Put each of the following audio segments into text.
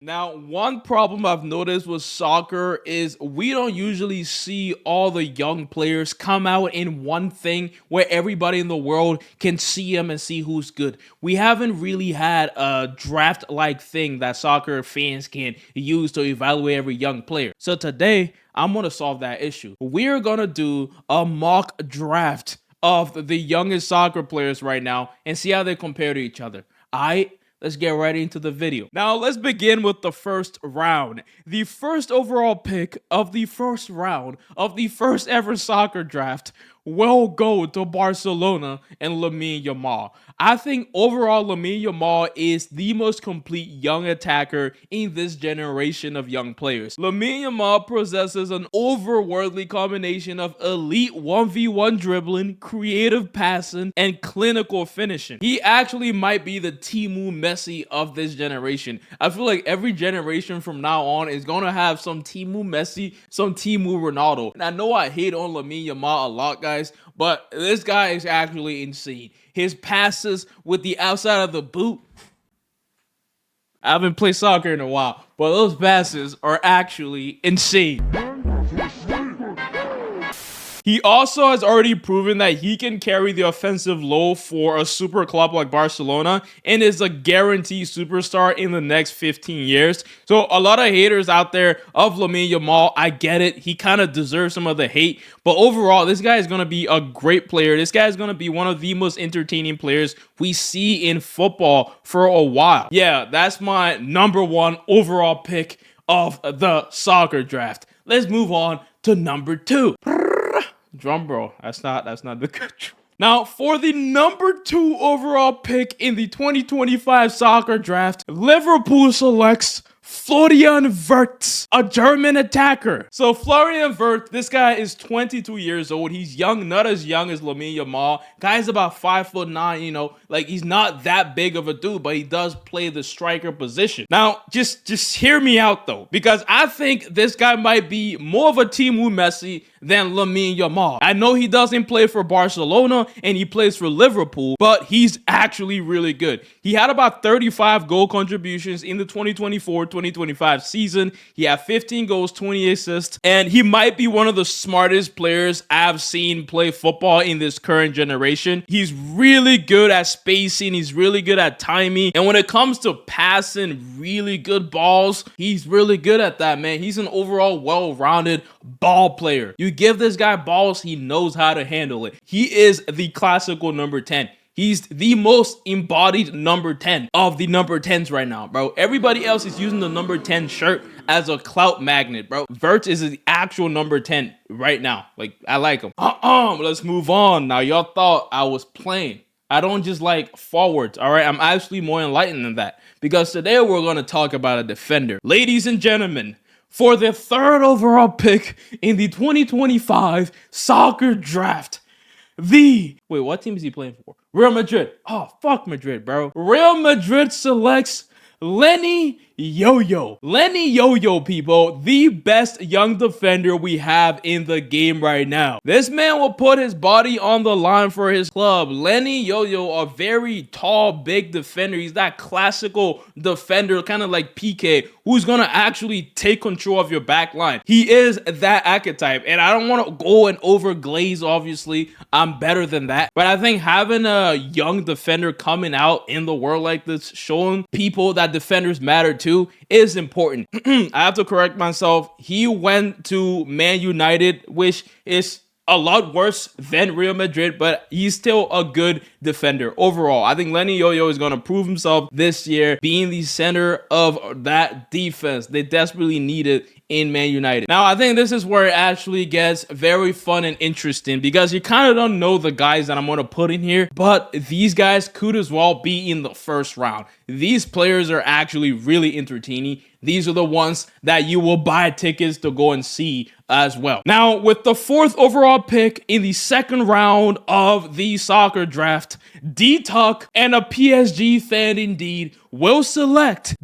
Now, one problem I've noticed with soccer is we don't usually see all the young players come out in one thing where everybody in the world can see them and see who's good. We haven't really had a draft-like thing that soccer fans can use to evaluate every young player. So today, I'm going to solve that issue. We're going to do a mock draft of the youngest soccer players right now and see how they compare to each other. Let's get right into the video. Now, let's begin with the first round. The first overall pick of the first round of the first ever soccer draft will go to Barcelona and Lamine Yamal. I think overall Lamine Yamal is the most complete young attacker in this generation of young players. Lamine Yamal possesses an overworldly combination of elite 1v1 dribbling, creative passing, and clinical finishing. He actually might be the Timu Messi of this generation. I feel like every generation from now on is going to have some Timu Messi, some Timu Ronaldo. And I know I hate on Lamine Yamal a lot, guys, but this guy is actually insane. His passes with the outside of the boot. I haven't played soccer in a while, but those passes are actually insane. He also has already proven that he can carry the offensive load for a super club like Barcelona and is a guaranteed superstar in the next 15 years. So a lot of haters out there of Lamine Yamal, I get it. He kind of deserves some of the hate. But overall, this guy is going to be a great player. This guy is going to be one of the most entertaining players we see in football for a while. Yeah, that's my number one overall pick of the soccer draft. Let's move on to number two. Drum roll. That's not the good. Now, for the number two overall pick in the 2025 soccer draft, Liverpool selects Florian Wirtz, a German attacker. So Florian Wirtz, this guy is 22 years old. He's young, not as young as Lamine Yamal. Guy's about 5'9", you know, like he's not that big of a dude, but he does play the striker position. Now, just hear me out though, because I think this guy might be more of a Timu Messi than Lamine Yamal. I know he doesn't play for Barcelona and he plays for Liverpool, but he's actually really good. He had about 35 goal contributions in the 2024-2025 season. He had 15 goals, 20 assists, and he might be one of the smartest players I've seen play football in this current generation. He's really good at spacing. He's really good at timing. And when it comes to passing really good balls, he's really good at that, man. He's an overall well-rounded ball player. You give this guy balls, he knows how to handle it. He is the classical number 10. He's the most embodied number 10 of the number 10s right now, bro. Everybody else is using the number 10 shirt as a clout magnet, bro. Wirtz is the actual number 10 right now. Like, I like him. Let's move on. Now, y'all thought I was playing. I don't just like forwards, all right? I'm actually more enlightened than that, because today we're going to talk about a defender. Ladies and gentlemen, for the third overall pick in the 2025 soccer draft, wait, what team is he playing for? Real Madrid. Oh, fuck Madrid, bro. Real Madrid selects Lenny Yo-Yo. Lenny Yo-Yo, people, the best young defender we have in the game right now. This man will put his body on the line for his club. Lenny Yo-Yo, a very tall, big defender. He's that classical defender, kind of like PK, who's going to actually take control of your back line. He is that archetype, and I don't want to go and overglaze, obviously. I'm better than that. But I think having a young defender coming out in the world like this, showing people that defenders matter too, is important. I have to correct myself. He went to Man United, which is a lot worse than Real Madrid, but he's still a good defender overall. I think Lenny Yo-Yo is going to prove himself this year, being the center of that defense they desperately needed in Man United. Now, I think this is where it actually gets very fun and interesting, because you kind of don't know the guys that I'm going to put in here, but these guys could as well be in the first round. These players are actually really entertaining. These are the ones that you will buy tickets to go and see as well. Now, with the fourth overall pick in the second round of the soccer draft, DeeTalk, and a PSG fan indeed, will select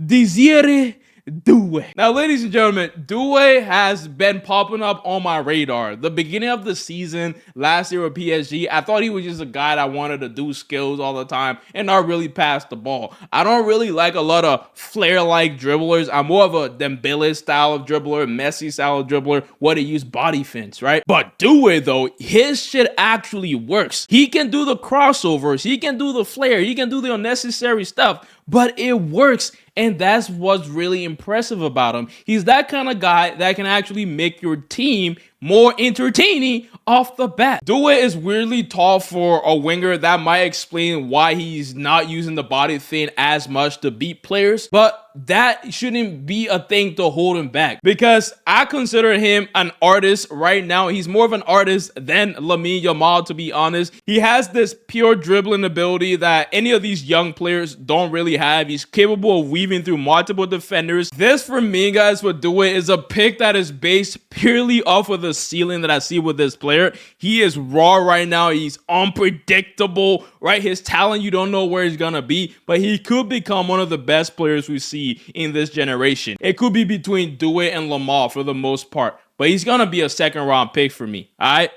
Desire Due. Now, ladies and gentlemen, Due has been popping up on my radar. The beginning of the season last year with PSG, I thought he was just a guy that wanted to do skills all the time and not really pass the ball. I don't really like a lot of flair-like dribblers. I'm more of a Dembele style of dribbler, Messi style of dribbler, where they use body feints, right? But Due, though, his shit actually works. He can do the crossovers, he can do the flair, he can do the unnecessary stuff, but it works. And that's what's really impressive about him. He's that kind of guy that can actually make your team more entertaining off the bat. Due is weirdly tall for a winger. That might explain why he's not using the body thing as much to beat players, but that shouldn't be a thing to hold him back, because I consider him an artist right now. He's more of an artist than Lamine Yamal, to be honest. He has this pure dribbling ability that any of these young players don't really have. He's capable of weaving through multiple defenders. This, for me, guys, with Due is a pick that is based purely off of the ceiling that I see with this player. He is raw right now. He's unpredictable, right? His talent, you don't know where he's gonna be, but he could become one of the best players we see in this generation. It could be between Due and Lamar for the most part, but he's gonna be a second round pick for me. All right,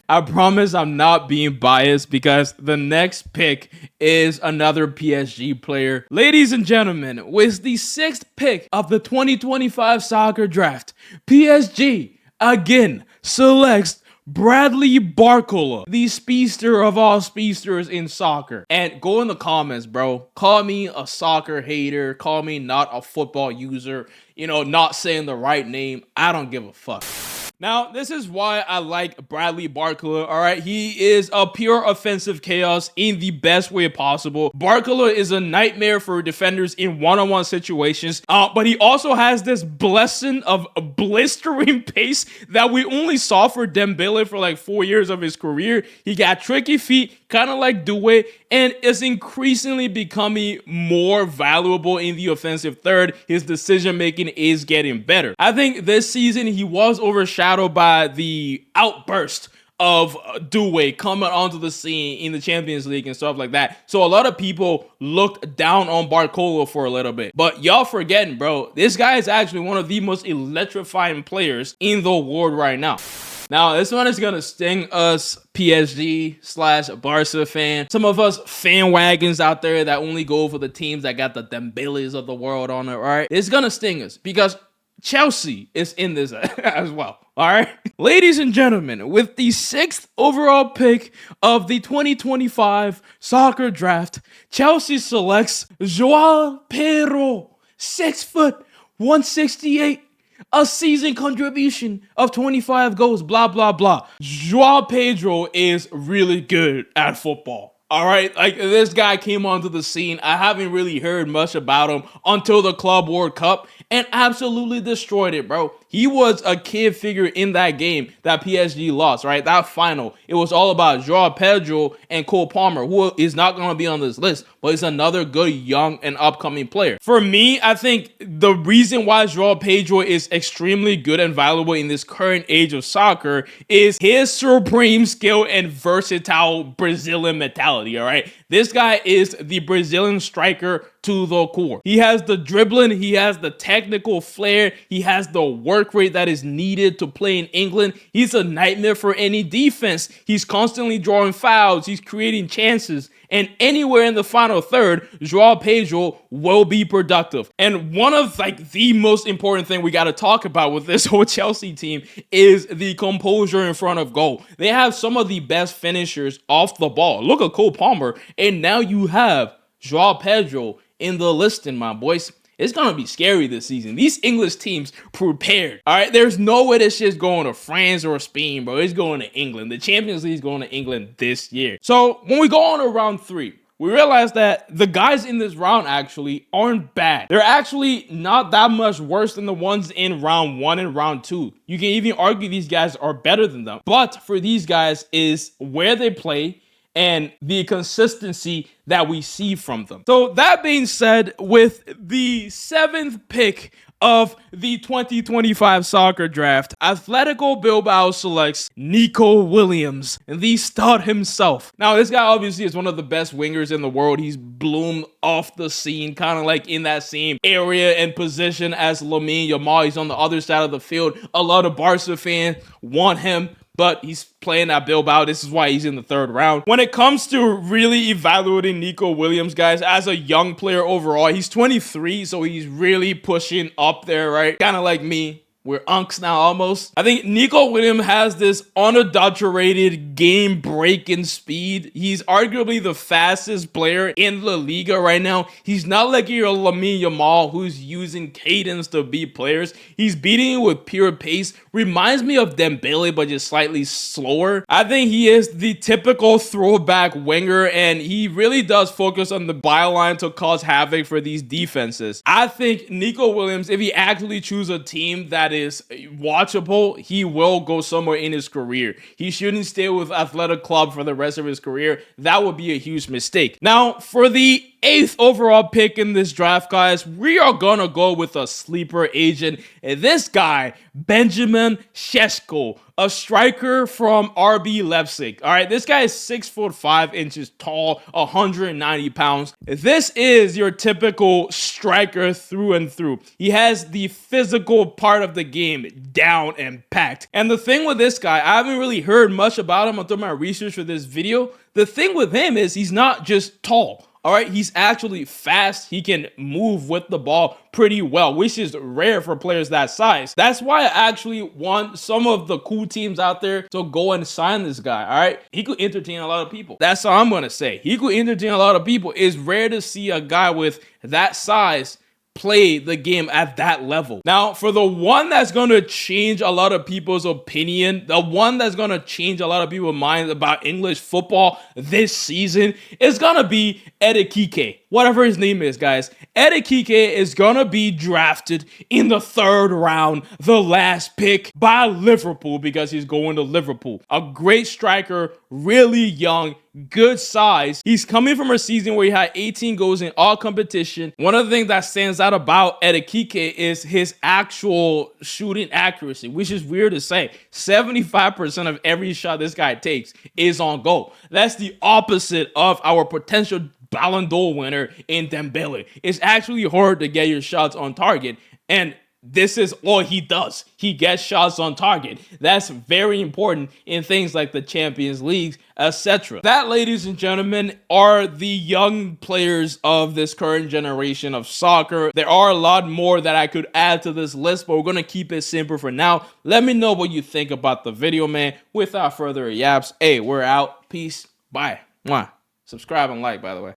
I promise I'm not being biased, because the next pick is another PSG player. Ladies and gentlemen, with the 6th pick of the 2025 soccer draft, PSG again selects Bradley Barcola, the speedster of all speedsters in soccer. And go in the comments, bro. Call me a soccer hater. Call me not a football user. You know, not saying the right name. I don't give a fuck. Now, this is why I like Bradley Barcola, all right? He is a pure offensive chaos in the best way possible. Barcola is a nightmare for defenders in one-on-one situations, but he also has this blessing of blistering pace that we only saw for Dembele for like 4 years of his career. He got tricky feet, kind of like Due, and is increasingly becoming more valuable in the offensive third. His decision-making is getting better. I think this season he was overshadowed by the outburst of Due coming onto the scene in the Champions League and stuff like that. So a lot of people looked down on Barcola for a little bit. But y'all forgetting, bro, this guy is actually one of the most electrifying players in the world right now. Now, this one is going to sting us PSG/Barca fan. Some of us fan wagons out there that only go for the teams that got the Dembeles of the world on it, all right? It's going to sting us because Chelsea is in this as well, all right? Ladies and gentlemen, with the 6th overall pick of the 2025 soccer draft, Chelsea selects Joao Pedro, 6 foot, 168, a season contribution of 25 goals, blah, blah, blah. Joao Pedro is really good at football. All right, like this guy came onto the scene. I haven't really heard much about him until the Club World Cup and absolutely destroyed it, bro. He was a key figure in that game that PSG lost, right? That final. It was all about Joao Pedro and Cole Palmer, who is not going to be on this list, but he's another good young and upcoming player. For me, I think the reason why Joao Pedro is extremely good and valuable in this current age of soccer is his supreme skill and versatile Brazilian mentality, all right? This guy is the Brazilian striker to the core. He has the dribbling, he has the technical flair, he has the work rate that is needed to play in England. He's a nightmare for any defense. He's constantly drawing fouls, he's creating chances, and anywhere in the final third, Joao Pedro will be productive. And one of like the most important thing we got to talk about with this whole Chelsea team is the composure in front of goal. They have some of the best finishers off the ball. Look at Cole Palmer, and now you have Joao Pedro in the listing, my boys. It's going to be scary this season. These English teams prepared. All right, there's no way this shit's going to France or Spain, bro. It's going to England. The Champions League is going to England this year. So when we go on to round 3, we realize that the guys in this round actually aren't bad. They're actually not that much worse than the ones in round 1 and round 2. You can even argue these guys are better than them. But for these guys is where they play and the consistency that we see from them. So that being said, with the 7th pick of the 2025 soccer draft, Atletico Bilbao selects Nico Williams, the stud himself. Now, this guy obviously is one of the best wingers in the world. He's bloomed off the scene, kind of like in that same area and position as Lamine Yamal. He's on the other side of the field. A lot of Barca fans want him, but he's playing at Bilbao. This is why he's in the 3rd round. When it comes to really evaluating Nico Williams, guys, as a young player overall, he's 23, so he's really pushing up there, right? Kind of like me. We're unks now almost. I think Nico Williams has this unadulterated game-breaking speed. He's arguably the fastest player in La Liga right now. He's not like your Lamine Yamal who's using cadence to beat players. He's beating you with pure pace. Reminds me of Dembele, but just slightly slower. I think he is the typical throwback winger, and he really does focus on the byline to cause havoc for these defenses. I think Nico Williams, if he actually chooses a team that is watchable, he will go somewhere in his career. He shouldn't stay with Athletic Club for the rest of his career. That would be a huge mistake. Now, for the 8th overall pick in this draft, guys, we are gonna go with a sleeper agent. And this guy, Benjamin Sesko, a striker from RB Leipzig. All right, this guy is 6'5" tall, 190 pounds. This is your typical striker through and through. He has the physical part of the game down and packed. And the thing with this guy, I haven't really heard much about him until my research for this video. The thing with him is he's not just tall. All right, he's actually fast. He can move with the ball pretty well, which is rare for players that size. That's why I actually want some of the cool teams out there to go and sign this guy. All right, he could entertain a lot of people. That's all I'm gonna say. He could entertain a lot of people. It's rare to see a guy with that size play the game at that level. Now, for the one that's going to change a lot of people's opinion, the one that's going to change a lot of people's minds about English football this season is going to be Ekitike. Whatever his name is, guys. Ekitike is going to be drafted in the 3rd round, the last pick by Liverpool, because he's going to Liverpool. A great striker, really young, good size. He's coming from a season where he had 18 goals in all competition. One of the things that stands out about Ekitike is his actual shooting accuracy, which is weird to say. 75% of every shot this guy takes is on goal. That's the opposite of our potential Ballon d'Or winner in Dembele. It's actually hard to get your shots on target, and this is all he does. He gets shots on target. That's very important in things like the Champions League, etc. That, ladies and gentlemen, are the young players of this current generation of soccer. There are a lot more that I could add to this list, but we're going to keep it simple for now. Let me know what you think about the video, man. Without further yaps, hey, we're out. Peace. Bye. Mwah. Subscribe and like, by the way.